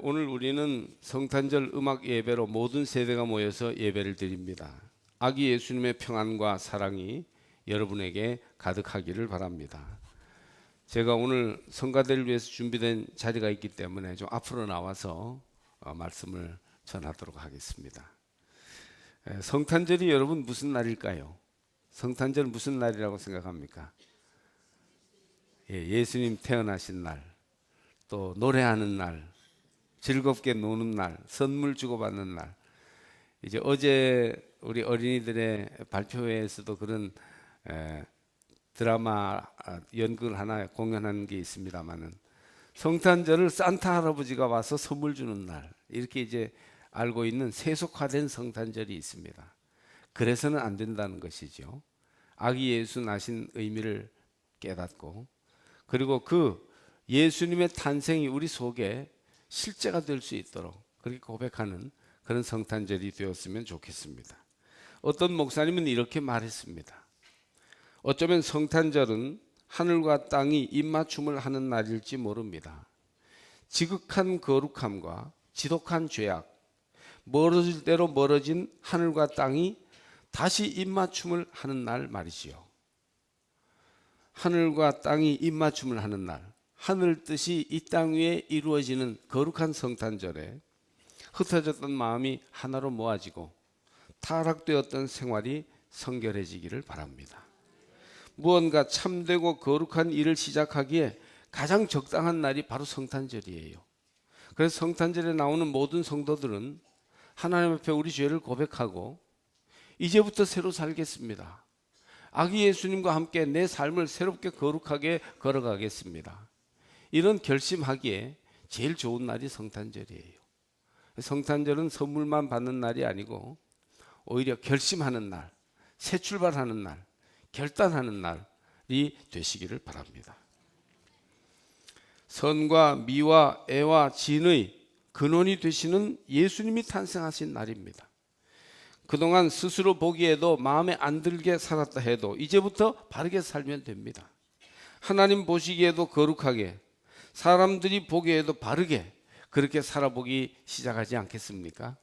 오늘 우리는 성탄절 음악 예배로 모든 세대가 모여서 예배를 드립니다. 아기 예수님의 평안과 사랑이 여러분에게 가득하기를 바랍니다. 제가 오늘 성가대를 위해서 준비된 자리가 있기 때문에 좀 앞으로 나와서 말씀을 전하도록 하겠습니다. 성탄절이 여러분 무슨 날일까요? 성탄절 무슨 날이라고 생각합니까? 예수님 태어나신 날, 또 노래하는 날, 즐겁게 노는 날, 선물 주고받는 날. 이제 어제 우리 어린이들의 발표회에서도 그런 드라마 연극을 하나 공연한 게 있습니다만은, 성탄절을 산타 할아버지가 와서 선물 주는 날, 이렇게 이제 알고 있는 세속화된 성탄절이 있습니다. 그래서는 안 된다는 것이죠. 아기 예수 나신 의미를 깨닫고, 그리고 그 예수님의 탄생이 우리 속에 실제가 될 수 있도록 그렇게 고백하는 그런 성탄절이 되었으면 좋겠습니다. 어떤 목사님은 이렇게 말했습니다. 어쩌면 성탄절은 하늘과 땅이 입맞춤을 하는 날일지 모릅니다. 지극한 거룩함과 지독한 죄악, 멀어질 대로 멀어진 하늘과 땅이 다시 입맞춤을 하는 날 말이지요. 하늘과 땅이 입맞춤을 하는 날, 하늘 뜻이 이 땅 위에 이루어지는 거룩한 성탄절에 흩어졌던 마음이 하나로 모아지고 타락되었던 생활이 성결해지기를 바랍니다. 무언가 참되고 거룩한 일을 시작하기에 가장 적당한 날이 바로 성탄절이에요. 그래서 성탄절에 나오는 모든 성도들은 하나님 앞에 우리 죄를 고백하고 이제부터 새로 살겠습니다. 아기 예수님과 함께 내 삶을 새롭게 거룩하게 걸어가겠습니다. 이런 결심하기에 제일 좋은 날이 성탄절이에요. 성탄절은 선물만 받는 날이 아니고 오히려 결심하는 날, 새 출발하는 날, 결단하는 날이 되시기를 바랍니다. 선과 미와 애와 진의 근원이 되시는 예수님이 탄생하신 날입니다. 그동안 스스로 보기에도 마음에 안 들게 살았다 해도 이제부터 바르게 살면 됩니다. 하나님 보시기에도 거룩하게, 사람들이 보기에도 바르게 그렇게 살아보기 시작하지 않겠습니까?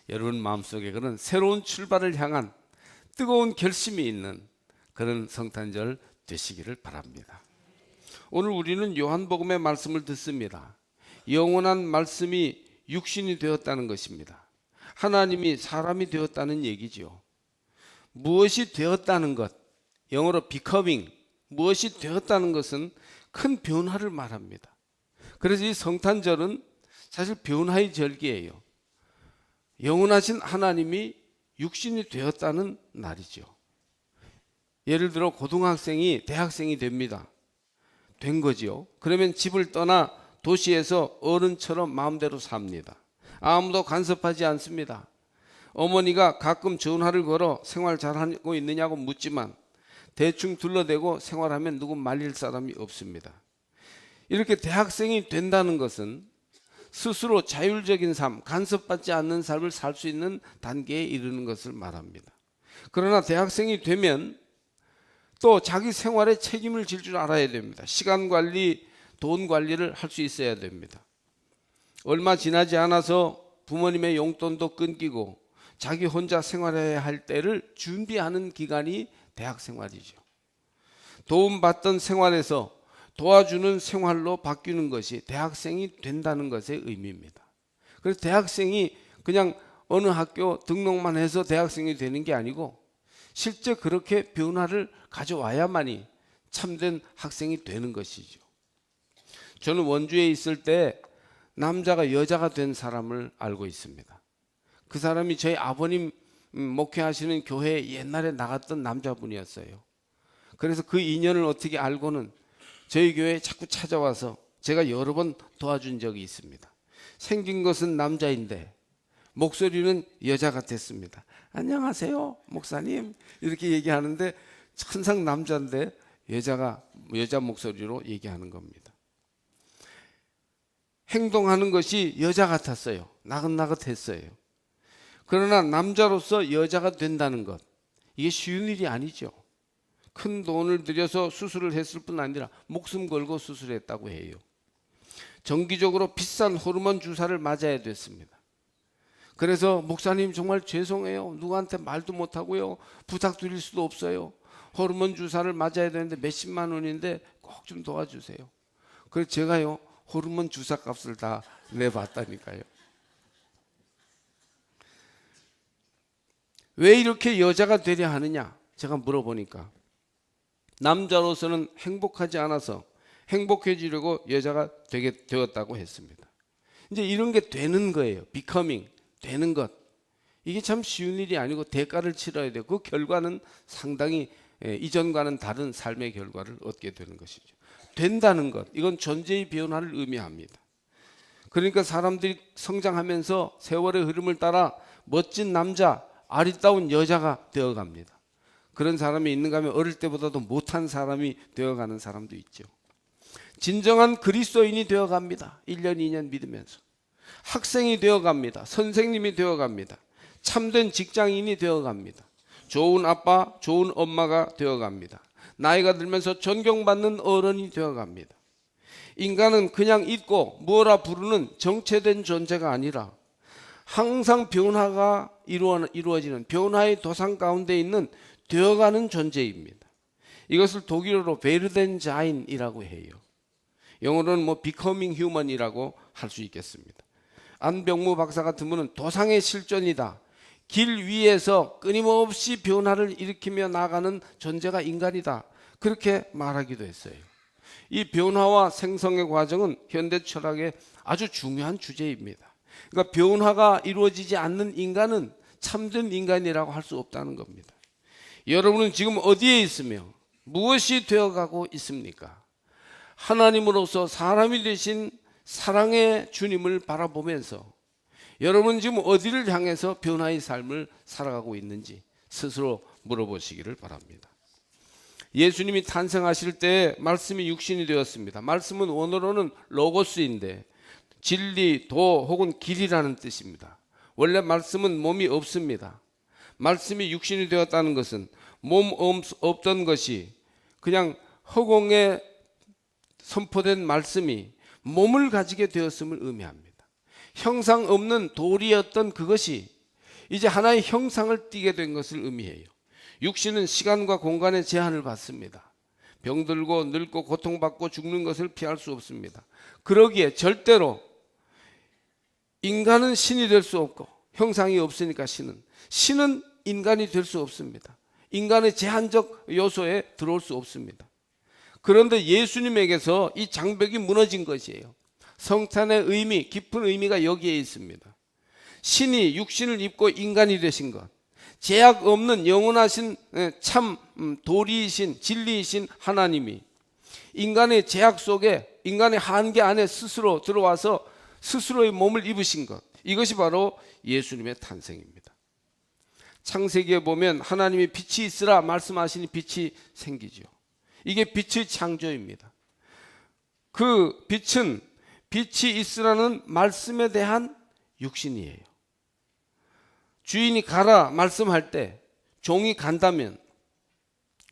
여러분 마음속에 그런 새로운 출발을 향한 뜨거운 결심이 있는 그런 성탄절 되시기를 바랍니다. 오늘 우리는 요한복음의 말씀을 듣습니다. 영원한 말씀이 육신이 되었다는 것입니다. 하나님이 사람이 되었다는 얘기죠. 무엇이 되었다는 것, 영어로 becoming, 무엇이 되었다는 것은 큰 변화를 말합니다. 그래서 이 성탄절은 사실 변화의 절기예요. 영원하신 하나님이 육신이 되었다는 날이죠. 예를 들어 고등학생이 대학생이 됩니다. 된 거지요. 그러면 집을 떠나 도시에서 어른처럼 마음대로 삽니다. 아무도 간섭하지 않습니다. 어머니가 가끔 전화를 걸어 생활 잘하고 있느냐고 묻지만 대충 둘러대고 생활하면 누구 말릴 사람이 없습니다. 이렇게 대학생이 된다는 것은 스스로 자율적인 삶, 간섭받지 않는 삶을 살 수 있는 단계에 이르는 것을 말합니다. 그러나 대학생이 되면 또 자기 생활에 책임을 질 줄 알아야 됩니다. 시간 관리, 돈 관리를 할 수 있어야 됩니다. 얼마 지나지 않아서 부모님의 용돈도 끊기고 자기 혼자 생활해야 할 때를 준비하는 기간이 대학 생활이죠. 도움받던 생활에서 도와주는 생활로 바뀌는 것이 대학생이 된다는 것의 의미입니다. 그래서 대학생이 그냥 어느 학교 등록만 해서 대학생이 되는 게 아니고 실제 그렇게 변화를 가져와야만이 참된 학생이 되는 것이죠. 저는 원주에 있을 때 남자가 여자가 된 사람을 알고 있습니다. 그 사람이 저희 아버님 목회하시는 교회에 옛날에 나갔던 남자분이었어요. 그래서 그 인연을 어떻게 알고는 저희 교회에 자꾸 찾아와서 제가 여러 번 도와준 적이 있습니다. 생긴 것은 남자인데 목소리는 여자 같았습니다. 안녕하세요 목사님 이렇게 얘기하는데 천상 남자인데 여자 목소리로 얘기하는 겁니다. 행동하는 것이 여자 같았어요. 나긋나긋했어요. 그러나 남자로서 여자가 된다는 것, 이게 쉬운 일이 아니죠. 큰 돈을 들여서 수술을 했을 뿐 아니라 목숨 걸고 수술했다고 해요. 정기적으로 비싼 호르몬 주사를 맞아야 됐습니다. 그래서 목사님 정말 죄송해요. 누구한테 말도 못하고요. 부탁드릴 수도 없어요. 호르몬 주사를 맞아야 되는데 몇십만 원인데 꼭 좀 도와주세요. 그래서 제가요 호르몬 주사 값을 다 내봤다니까요. 왜 이렇게 여자가 되려 하느냐? 제가 물어보니까 남자로서는 행복하지 않아서 행복해지려고 여자가 되었다고 했습니다. 이제 이런 게 되는 거예요. becoming, 되는 것. 이게 참 쉬운 일이 아니고 대가를 치러야 돼요. 그 결과는 상당히 이전과는 다른 삶의 결과를 얻게 되는 것이죠. 된다는 것, 이건 존재의 변화를 의미합니다. 그러니까 사람들이 성장하면서 세월의 흐름을 따라 멋진 남자, 아리따운 여자가 되어갑니다. 그런 사람이 있는가 하면 어릴 때보다도 못한 사람이 되어가는 사람도 있죠. 진정한 그리스도인이 되어갑니다. 1년, 2년 믿으면서. 학생이 되어갑니다. 선생님이 되어갑니다. 참된 직장인이 되어갑니다. 좋은 아빠, 좋은 엄마가 되어갑니다. 나이가 들면서 존경받는 어른이 되어갑니다. 인간은 그냥 있고 뭐라 부르는 정체된 존재가 아니라 항상 변화가 이루어지는 변화의 도상 가운데 있는 되어가는 존재입니다. 이것을 독일어로 베르덴자인이라고 해요. 영어로는 becoming human이라고 할 수 있겠습니다. 안병무 박사 같은 분은 도상의 실존이다. 길 위에서 끊임없이 변화를 일으키며 나가는 존재가 인간이다. 그렇게 말하기도 했어요. 이 변화와 생성의 과정은 현대 철학의 아주 중요한 주제입니다. 그러니까 변화가 이루어지지 않는 인간은 참된 인간이라고 할 수 없다는 겁니다. 여러분은 지금 어디에 있으며 무엇이 되어가고 있습니까? 하나님으로서 사람이 되신 사랑의 주님을 바라보면서 여러분은 지금 어디를 향해서 변화의 삶을 살아가고 있는지 스스로 물어보시기를 바랍니다. 예수님이 탄생하실 때 말씀이 육신이 되었습니다. 말씀은 원어로는 로고스인데 진리, 도 혹은 길이라는 뜻입니다. 원래 말씀은 몸이 없습니다. 말씀이 육신이 되었다는 것은 몸 없던 것이 그냥 허공에 선포된 말씀이 몸을 가지게 되었음을 의미합니다. 형상 없는 돌이었던 그것이 이제 하나의 형상을 띠게 된 것을 의미해요. 육신은 시간과 공간의 제한을 받습니다. 병들고 늙고 고통받고 죽는 것을 피할 수 없습니다. 그러기에 절대로 인간은 신이 될 수 없고 형상이 없으니까 신은 인간이 될 수 없습니다. 인간의 제한적 요소에 들어올 수 없습니다. 그런데 예수님에게서 이 장벽이 무너진 것이에요. 성탄의 의미, 깊은 의미가 여기에 있습니다. 신이 육신을 입고 인간이 되신 것, 제약 없는 영원하신 참 도리이신 진리이신 하나님이 인간의 제약 속에 인간의 한계 안에 스스로 들어와서 스스로의 몸을 입으신 것, 이것이 바로 예수님의 탄생입니다. 창세기에 보면 하나님이 빛이 있으라 말씀하시니 빛이 생기죠. 이게 빛의 창조입니다. 그 빛은 빛이 있으라는 말씀에 대한 육신이에요. 주인이 가라 말씀할 때 종이 간다면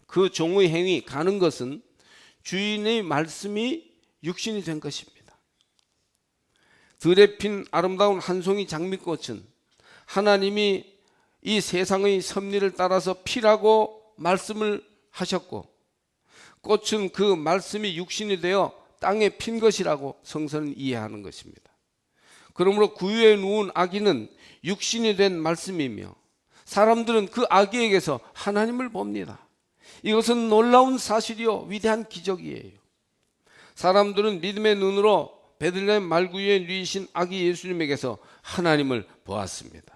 그 종의 행위 가는 것은 주인의 말씀이 육신이 된 것입니다. 들에 핀 아름다운 한 송이 장미꽃은 하나님이 이 세상의 섭리를 따라서 피라고 말씀을 하셨고 꽃은 그 말씀이 육신이 되어 땅에 핀 것이라고 성서는 이해하는 것입니다. 그러므로 구유에 누운 아기는 육신이 된 말씀이며 사람들은 그 아기에게서 하나님을 봅니다. 이것은 놀라운 사실이요 위대한 기적이에요. 사람들은 믿음의 눈으로 베들레헴 말구유에 누이신 아기 예수님에게서 하나님을 보았습니다.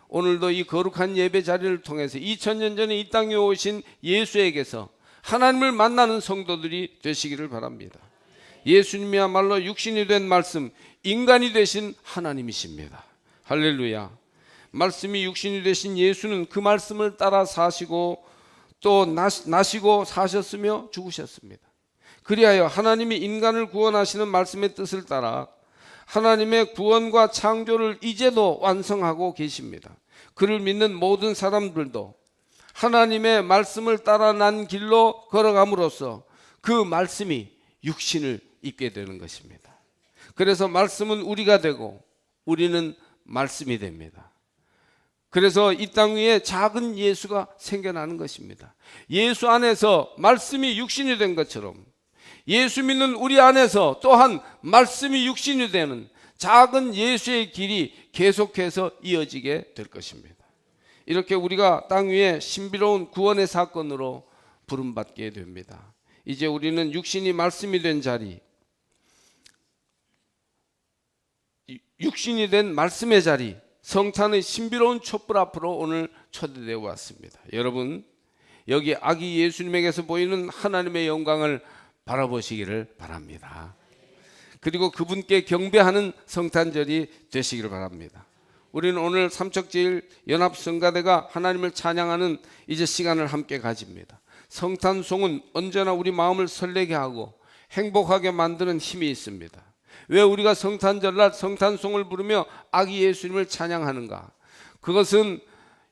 오늘도 이 거룩한 예배 자리를 통해서 2000년 전에 이 땅에 오신 예수에게서 하나님을 만나는 성도들이 되시기를 바랍니다. 예수님이야말로 육신이 된 말씀, 인간이 되신 하나님이십니다. 할렐루야. 말씀이 육신이 되신 예수는 그 말씀을 따라 사시고 또 나시고 사셨으며 죽으셨습니다. 그리하여 하나님이 인간을 구원하시는 말씀의 뜻을 따라 하나님의 구원과 창조를 이제도 완성하고 계십니다. 그를 믿는 모든 사람들도 하나님의 말씀을 따라 난 길로 걸어감으로써 그 말씀이 육신을 입게 되는 것입니다. 그래서 말씀은 우리가 되고 우리는 말씀이 됩니다. 그래서 이 땅 위에 작은 예수가 생겨나는 것입니다. 예수 안에서 말씀이 육신이 된 것처럼 예수 믿는 우리 안에서 또한 말씀이 육신이 되는 작은 예수의 길이 계속해서 이어지게 될 것입니다. 이렇게 우리가 땅 위에 신비로운 구원의 사건으로 부름받게 됩니다. 이제 우리는 육신이 말씀이 된 자리, 육신이 된 말씀의 자리, 성탄의 신비로운 촛불 앞으로 오늘 초대되어 왔습니다. 여러분, 여기 아기 예수님에게서 보이는 하나님의 영광을 바라보시기를 바랍니다. 그리고 그분께 경배하는 성탄절이 되시기를 바랍니다. 우리는 오늘 삼척제일 연합성가대가 하나님을 찬양하는 이제 시간을 함께 가집니다. 성탄송은 언제나 우리 마음을 설레게 하고 행복하게 만드는 힘이 있습니다. 왜 우리가 성탄절날 성탄송을 부르며 아기 예수님을 찬양하는가? 그것은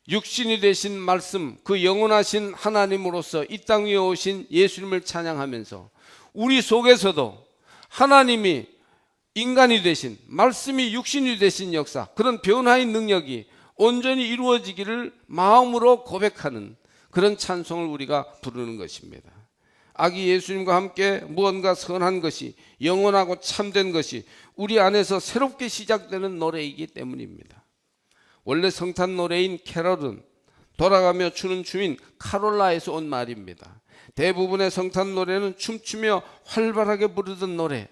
육신이 되신 말씀, 그 영원하신 하나님으로서 이 땅 위에 오신 예수님을 찬양하면서 우리 속에서도 하나님이 인간이 되신, 말씀이 육신이 되신 역사, 그런 변화의 능력이 온전히 이루어지기를 마음으로 고백하는 그런 찬송을 우리가 부르는 것입니다. 아기 예수님과 함께 무언가 선한 것이, 영원하고 참된 것이 우리 안에서 새롭게 시작되는 노래이기 때문입니다. 원래 성탄 노래인 캐럴은 돌아가며 추는 춤인 카롤라에서 온 말입니다. 대부분의 성탄 노래는 춤추며 활발하게 부르던 노래,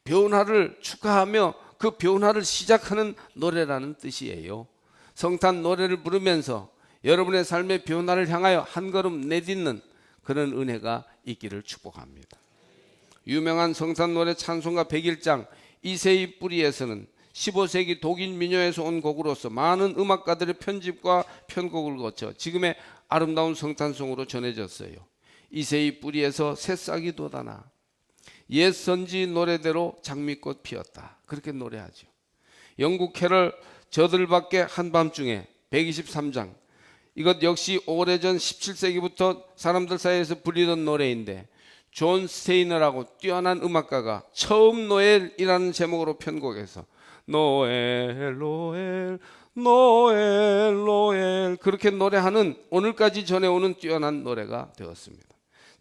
변화를 축하하며 그 변화를 시작하는 노래라는 뜻이에요. 성탄 노래를 부르면서 여러분의 삶의 변화를 향하여 한 걸음 내딛는 그런 은혜가 있기를 축복합니다. 유명한 성탄 노래 찬송가 101장 이세의 뿌리에서는 15세기 독일 민요에서 온 곡으로서 많은 음악가들의 편집과 편곡을 거쳐 지금의 아름다운 성탄송으로 전해졌어요. 이세의 뿌리에서 새싹이 돋아나 옛 선지 노래대로 장미꽃 피었다, 그렇게 노래하죠. 영국 캐럴 저들밖에 한밤중에 123장, 이것 역시 오래전 17세기부터 사람들 사이에서 불리던 노래인데 존 스테이너라고 뛰어난 음악가가 처음 노엘이라는 제목으로 편곡해서 노엘 노엘 노엘 노엘 그렇게 노래하는 오늘까지 전해오는 뛰어난 노래가 되었습니다.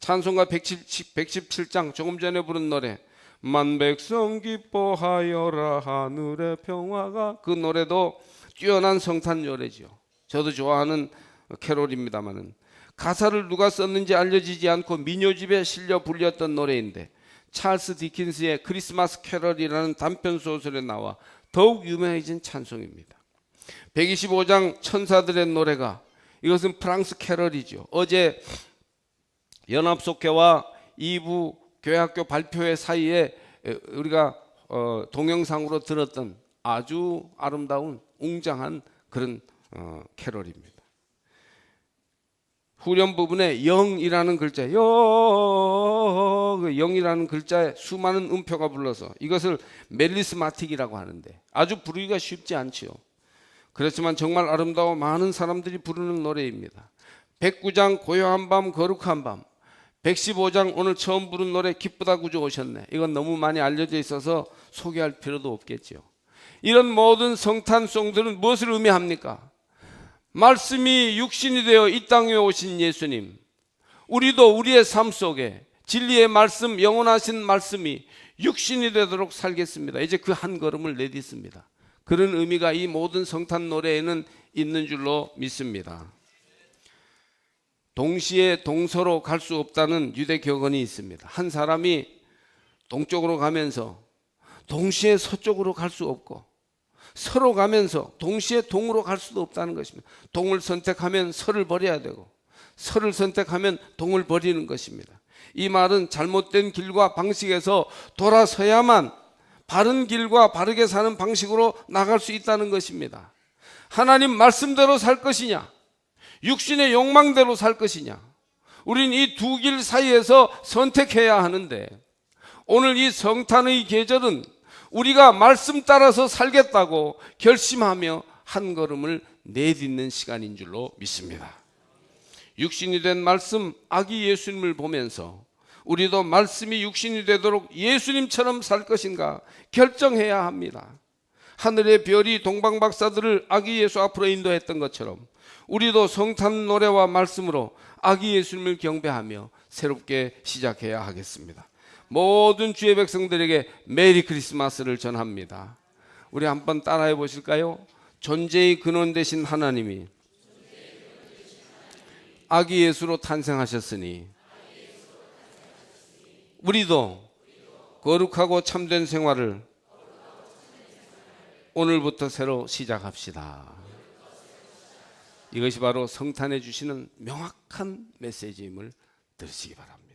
찬송가 117장 조금 전에 부른 노래 만백성 기뻐하여라 하늘의 평화가, 그 노래도 뛰어난 성탄 노래지요. 저도 좋아하는 캐롤입니다만은 가사를 누가 썼는지 알려지지 않고 민요집에 실려 불렸던 노래인데 찰스 디킨스의 크리스마스 캐럴이라는 단편 소설에 나와 더욱 유명해진 찬송입니다. 125장 천사들의 노래가, 이것은 프랑스 캐럴이죠. 어제 연합속회와 2부 교회학교 발표회 사이에 우리가 동영상으로 들었던 아주 아름다운 웅장한 그런 캐럴입니다. 후렴 부분에 영이라는 글자, 영이라는 글자에 수많은 음표가 불러서 이것을 멜리스마틱이라고 하는데 아주 부르기가 쉽지 않지요. 그렇지만 정말 아름다워 많은 사람들이 부르는 노래입니다. 109장 고요한 밤 거룩한 밤, 115장 오늘 처음 부른 노래 기쁘다 구주 오셨네, 이건 너무 많이 알려져 있어서 소개할 필요도 없겠죠. 이런 모든 성탄송들은 무엇을 의미합니까? 말씀이 육신이 되어 이 땅에 오신 예수님, 우리도 우리의 삶 속에 진리의 말씀, 영원하신 말씀이 육신이 되도록 살겠습니다. 이제 그 한 걸음을 내딛습니다. 그런 의미가 이 모든 성탄 노래에는 있는 줄로 믿습니다. 동시에 동서로 갈 수 없다는 유대 격언이 있습니다. 한 사람이 동쪽으로 가면서 동시에 서쪽으로 갈 수 없고 서로 가면서 동시에 동으로 갈 수도 없다는 것입니다. 동을 선택하면 서를 버려야 되고 서를 선택하면 동을 버리는 것입니다. 이 말은 잘못된 길과 방식에서 돌아서야만 바른 길과 바르게 사는 방식으로 나갈 수 있다는 것입니다. 하나님 말씀대로 살 것이냐, 육신의 욕망대로 살 것이냐, 우린 이 두 길 사이에서 선택해야 하는데 오늘 이 성탄의 계절은 우리가 말씀 따라서 살겠다고 결심하며 한 걸음을 내딛는 시간인 줄로 믿습니다. 육신이 된 말씀 아기 예수님을 보면서 우리도 말씀이 육신이 되도록 예수님처럼 살 것인가 결정해야 합니다. 하늘의 별이 동방박사들을 아기 예수 앞으로 인도했던 것처럼 우리도 성탄 노래와 말씀으로 아기 예수님을 경배하며 새롭게 시작해야 하겠습니다. 모든 주의 백성들에게 메리 크리스마스를 전합니다. 우리 한번 따라해 보실까요? 존재의 근원 되신 하나님이 아기 예수로 탄생하셨으니 우리도 거룩하고 참된 생활을 오늘부터 새로 시작합시다. 이것이 바로 성탄에 주시는 명확한 메시지임을 들으시기 바랍니다.